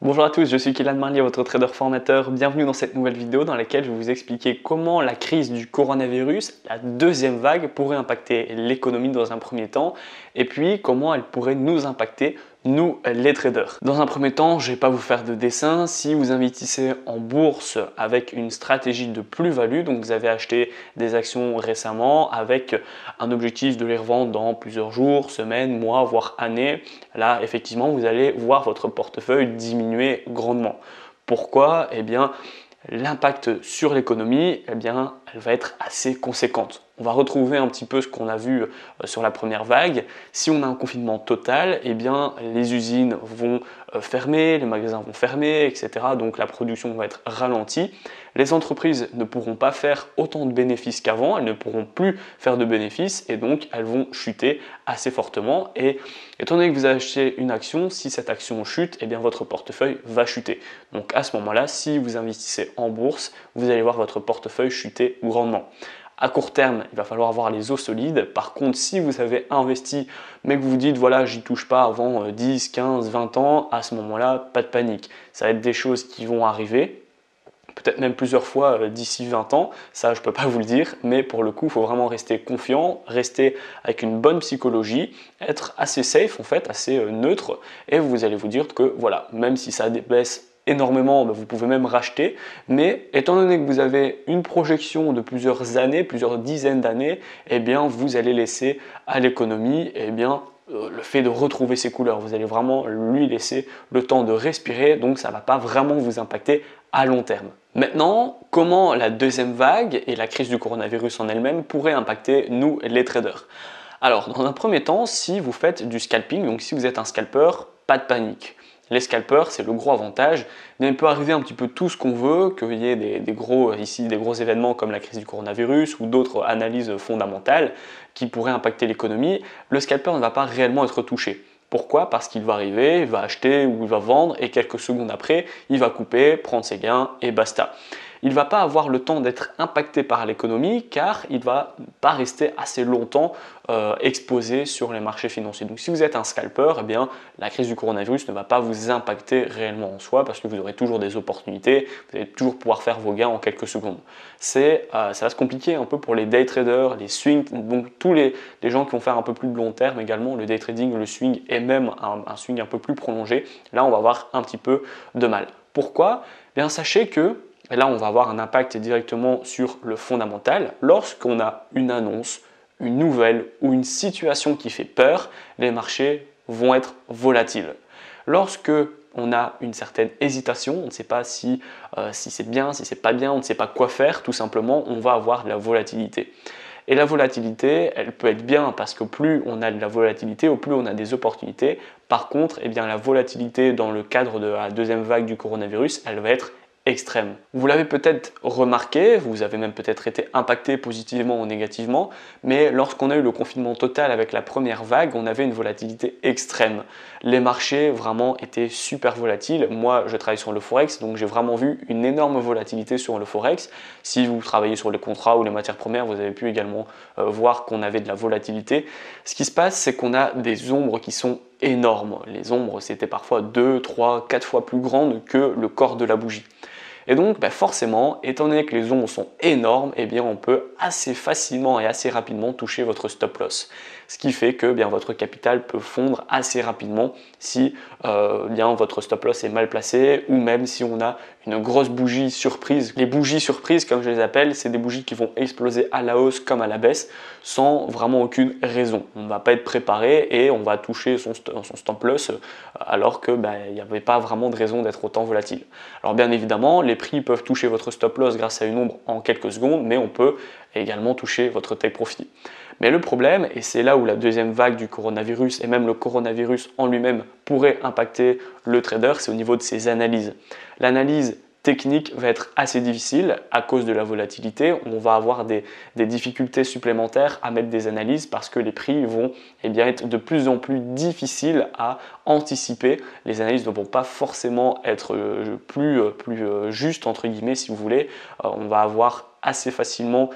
Bonjour à tous, je suis Kylian Marlier, votre trader formateur. Bienvenue dans cette nouvelle vidéo dans laquelle je vais vous expliquer comment la crise du coronavirus, la deuxième vague, pourrait impacter l'économie dans un premier temps et puis comment elle pourrait nous impacter, nous les traders. Dans un premier temps, je ne vais pas vous faire de dessin. Si vous investissez en bourse avec une stratégie de plus-value, donc vous avez acheté des actions récemment avec un objectif de les revendre dans plusieurs jours, semaines, mois, voire années, là effectivement vous allez voir votre portefeuille diminuer grandement. Pourquoi? Eh bien, l'impact sur l'économie, eh bien, elle va être assez conséquente. On va retrouver un petit peu ce qu'on a vu sur la première vague. Si on a un confinement total, eh bien, les usines vont fermer, les magasins vont fermer, etc. Donc la production va être ralentie. Les entreprises ne pourront pas faire autant de bénéfices qu'avant, elles ne pourront plus faire de bénéfices et donc elles vont chuter assez fortement. Et étant donné que vous achetez une action, si cette action chute, eh bien votre portefeuille va chuter. Donc à ce moment-là, si vous investissez en bourse, vous allez voir votre portefeuille chuter grandement. À court terme, il va falloir avoir les os solides. Par contre, si vous avez investi, mais que vous vous dites, voilà, j'y touche pas avant 10, 15, 20 ans, à ce moment-là, pas de panique. Ça va être des choses qui vont arriver, peut-être même plusieurs fois d'ici 20 ans, ça je ne peux pas vous le dire, mais pour le coup, il faut vraiment rester confiant, rester avec une bonne psychologie, être assez safe en fait, assez neutre, et vous allez vous dire que voilà, même si ça baisse énormément, vous pouvez même racheter, mais étant donné que vous avez une projection de plusieurs années, plusieurs dizaines d'années, eh bien vous allez laisser à l'économie le fait de retrouver ses couleurs. Vous allez vraiment lui laisser le temps de respirer, donc ça ne va pas vraiment vous impacter à long terme. Maintenant, comment la deuxième vague et la crise du coronavirus en elle-même pourraient impacter nous les traders? Alors, dans un premier temps, si vous faites du scalping, donc si vous êtes un scalper, pas de panique. Les scalpers, c'est le gros avantage, mais il peut arriver un petit peu tout ce qu'on veut, qu'il y ait des gros événements comme la crise du coronavirus ou d'autres analyses fondamentales qui pourraient impacter l'économie. Le scalper ne va pas réellement être touché. Pourquoi? Parce qu'il va arriver, il va acheter ou il va vendre et quelques secondes après, il va couper, prendre ses gains et basta. Il ne va pas avoir le temps d'être impacté par l'économie car il ne va pas rester assez longtemps exposé sur les marchés financiers. Donc si vous êtes un scalper, eh bien, la crise du coronavirus ne va pas vous impacter réellement en soi parce que vous aurez toujours des opportunités, vous allez toujours pouvoir faire vos gains en quelques secondes. Ça va se compliquer un peu pour les day traders, les swing, donc tous les gens qui vont faire un peu plus de long terme également, le day trading, le swing et même un swing un peu plus prolongé. Là, on va avoir un petit peu de mal. Pourquoi? Bien, sachez que et là, on va avoir un impact directement sur le fondamental. Lorsqu'on a une annonce, une nouvelle ou une situation qui fait peur, les marchés vont être volatiles. Lorsque on a une certaine hésitation, on ne sait pas si c'est bien, si c'est pas bien, on ne sait pas quoi faire, tout simplement, on va avoir de la volatilité. Et la volatilité, elle peut être bien parce que plus on a de la volatilité, au plus on a des opportunités. Par contre, eh bien, la volatilité dans le cadre de la deuxième vague du coronavirus, elle va être extrême. Vous l'avez peut-être remarqué, vous avez même peut-être été impacté positivement ou négativement, mais lorsqu'on a eu le confinement total avec la première vague, on avait une volatilité extrême. Les marchés vraiment étaient super volatiles. Moi, je travaille sur le Forex, donc j'ai vraiment vu une énorme volatilité sur le Forex. Si vous travaillez sur les contrats ou les matières premières, vous avez pu également voir qu'on avait de la volatilité. Ce qui se passe, c'est qu'on a des ombres qui sont énormes. Les ombres, c'était parfois 2, 3, 4 fois plus grandes que le corps de la bougie. Et donc forcément, étant donné que les ombres sont énormes, eh bien, on peut assez facilement et assez rapidement toucher votre stop loss. Ce qui fait que votre capital peut fondre assez rapidement si votre stop loss est mal placé ou même si on a une grosse bougie surprise. Les bougies surprises, comme je les appelle, c'est des bougies qui vont exploser à la hausse comme à la baisse sans vraiment aucune raison. On ne va pas être préparé et on va toucher son stop loss alors que il n'y avait pas vraiment de raison d'être autant volatile. Alors bien évidemment, les prix peuvent toucher votre stop loss grâce à une ombre en quelques secondes, mais on peut également toucher votre take profit. Mais le problème, et c'est là où la deuxième vague du coronavirus et même le coronavirus en lui-même pourrait impacter le trader, c'est au niveau de ses analyses. L'analyse technique va être assez difficile à cause de la volatilité. On va avoir des difficultés supplémentaires à mettre des analyses parce que les prix vont être de plus en plus difficiles à anticiper. Les analyses ne vont pas forcément être plus justes entre guillemets si vous voulez. On va avoir assez facilement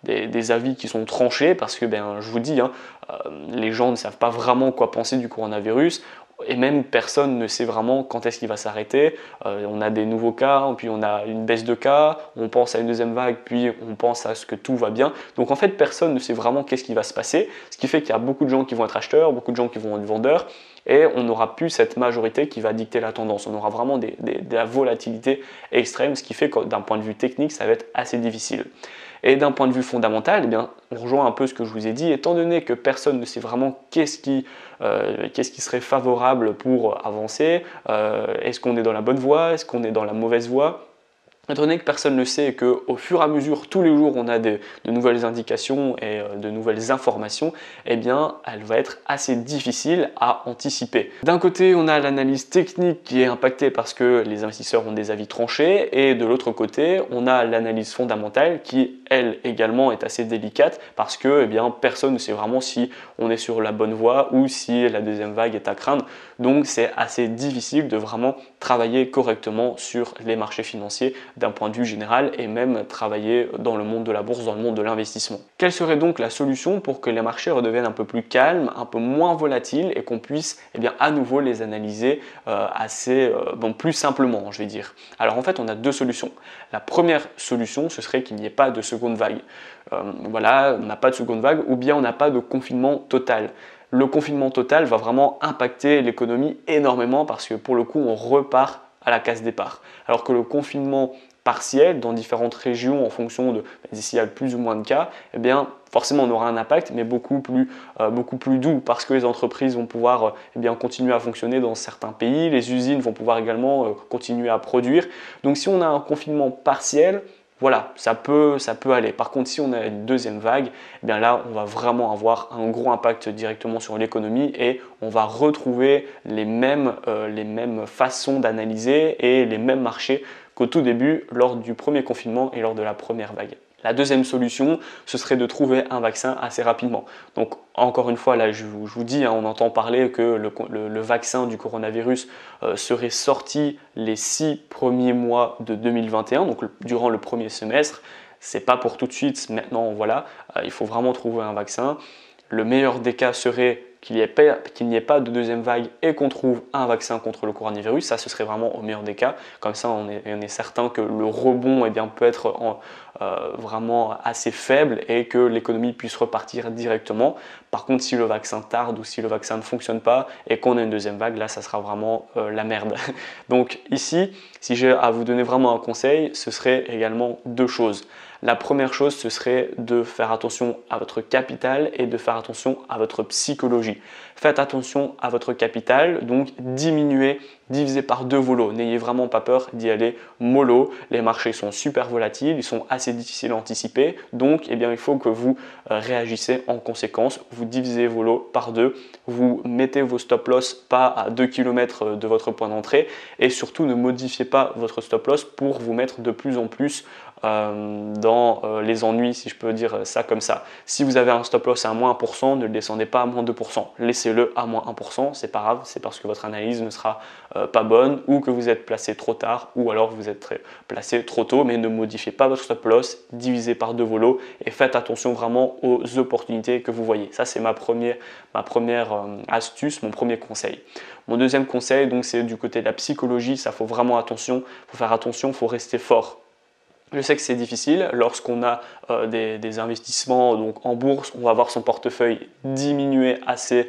des avis qui sont tranchés parce que je vous dis, les gens ne savent pas vraiment quoi penser du coronavirus. et même personne ne sait vraiment quand est-ce qu'il va s'arrêter. On a des nouveaux cas, puis on a une baisse de cas, on pense à une deuxième vague, puis on pense à ce que tout va bien. Donc en fait, personne ne sait vraiment qu'est-ce qui va se passer, ce qui fait qu'il y a beaucoup de gens qui vont être acheteurs, beaucoup de gens qui vont être vendeurs, et on n'aura plus cette majorité qui va dicter la tendance. On aura vraiment de la volatilité extrême, ce qui fait que d'un point de vue technique, ça va être assez difficile. Et d'un point de vue fondamental, eh bien, on rejoint un peu ce que je vous ai dit, étant donné que personne ne sait vraiment qu'est-ce qui serait favorable pour avancer, est-ce qu'on est dans la bonne voie, est-ce qu'on est dans la mauvaise voie. Étant donné que personne ne sait et qu'au fur et à mesure, tous les jours, on a de nouvelles indications et de nouvelles informations, eh bien, elle va être assez difficile à anticiper. D'un côté, on a l'analyse technique qui est impactée parce que les investisseurs ont des avis tranchés, et de l'autre côté, on a l'analyse fondamentale qui, elle également, est assez délicate parce que, eh bien, personne ne sait vraiment si on est sur la bonne voie ou si la deuxième vague est à craindre. Donc, c'est assez difficile de vraiment travailler correctement sur les marchés financiers d'un point de vue général et même travailler dans le monde de la bourse, dans le monde de l'investissement. Quelle serait donc la solution pour que les marchés redeviennent un peu plus calmes, un peu moins volatiles et qu'on puisse à nouveau les analyser plus simplement, je vais dire. Alors en fait, on a deux solutions. La première solution, ce serait qu'il n'y ait pas de seconde vague. Voilà, on n'a pas de seconde vague ou bien on n'a pas de confinement total. Le confinement total va vraiment impacter l'économie énormément parce que pour le coup, on repart à la case départ. Alors que le confinement partiel dans différentes régions en fonction de s'il y a plus ou moins de cas, eh bien forcément on aura un impact mais beaucoup plus doux parce que les entreprises vont pouvoir continuer à fonctionner dans certains pays, les usines vont pouvoir également continuer à produire. Donc si on a un confinement partiel, voilà, ça peut aller. Par contre, si on a une deuxième vague, eh bien là, on va vraiment avoir un gros impact directement sur l'économie et on va retrouver les mêmes façons d'analyser et les mêmes marchés qu'au tout début lors du premier confinement et lors de la première vague. La deuxième solution, ce serait de trouver un vaccin assez rapidement. Donc encore une fois, là je vous dis, on entend parler que le vaccin du coronavirus serait sorti les 6 premiers mois de 2021, donc durant le premier semestre. C'est pas pour tout de suite, maintenant voilà, il faut vraiment trouver un vaccin. Le meilleur des cas serait qu'il n'y ait pas de deuxième vague et qu'on trouve un vaccin contre le coronavirus. Ça, ce serait vraiment au meilleur des cas. Comme ça, on est certain que le rebond peut être vraiment assez faible et que l'économie puisse repartir directement. Par contre, si le vaccin tarde ou si le vaccin ne fonctionne pas et qu'on a une deuxième vague, là, ça sera vraiment la merde. Donc ici, si j'ai à vous donner vraiment un conseil, ce serait également deux choses. La première chose, ce serait de faire attention à votre capital et de faire attention à votre psychologie. Faites attention à votre capital, donc diminuez, divisez par deux vos lots. N'ayez vraiment pas peur d'y aller mollo. Les marchés sont super volatiles, ils sont assez difficiles à anticiper. Donc, il faut que vous réagissez en conséquence. Vous divisez vos lots par deux, vous mettez vos stop loss pas à 2 km de votre point d'entrée et surtout ne modifiez pas votre stop loss pour vous mettre de plus en plus dans les ennuis, si je peux dire ça comme ça. Si vous avez un stop loss à moins 1%, ne le descendez pas à moins 2%. Laissez-le à moins 1%, c'est pas grave, c'est parce que votre analyse ne sera pas bonne ou que vous êtes placé trop tard ou alors vous êtes placé trop tôt, mais ne modifiez pas votre stop loss, divisez par deux vos lots et faites attention vraiment aux opportunités que vous voyez. Ça, c'est ma première astuce, mon premier conseil. Mon deuxième conseil, donc, c'est du côté de la psychologie. Ça, faut vraiment attention, faut faire attention, faut rester fort. Je sais que c'est difficile lorsqu'on a des investissements donc en bourse, on va voir son portefeuille diminuer assez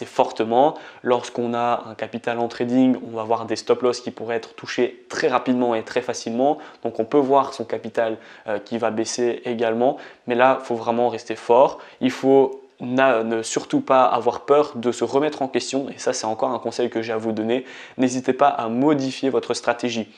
fortement. Lorsqu'on a un capital en trading, on va voir des stop loss qui pourraient être touchés très rapidement et très facilement. Donc on peut voir son capital qui va baisser également. Mais là, il faut vraiment rester fort. Il faut ne surtout pas avoir peur de se remettre en question, et ça c'est encore un conseil que j'ai à vous donner. N'hésitez pas à modifier votre stratégie.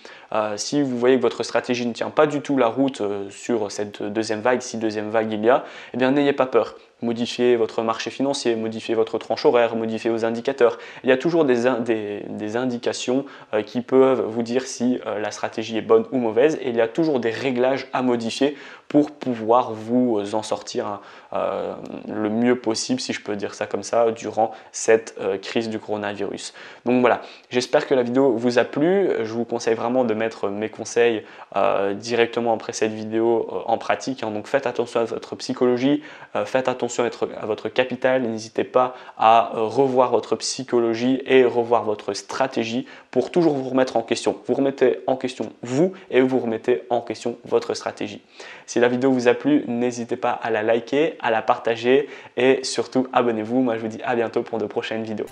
Si vous voyez que votre stratégie ne tient pas du tout la route sur cette deuxième vague, si deuxième vague il y a, eh bien n'ayez pas peur. Modifiez votre marché financier, modifiez votre tranche horaire, modifiez vos indicateurs. Il y a toujours des indications qui peuvent vous dire si la stratégie est bonne ou mauvaise, et il y a toujours des réglages à modifier pour pouvoir vous en sortir le mieux possible, si je peux dire ça comme ça, durant cette crise du coronavirus. Donc voilà, j'espère que la vidéo vous a plu. Je vous conseille vraiment de mettre mes conseils directement après cette vidéo en pratique. Donc faites attention à votre psychologie, faites attention attention à votre capital, n'hésitez pas à revoir votre psychologie et revoir votre stratégie pour toujours vous remettre en question. Vous remettez en question vous et vous remettez en question votre stratégie. Si la vidéo vous a plu, n'hésitez pas à la liker, à la partager et surtout abonnez-vous. Moi je vous dis à bientôt pour de prochaines vidéos.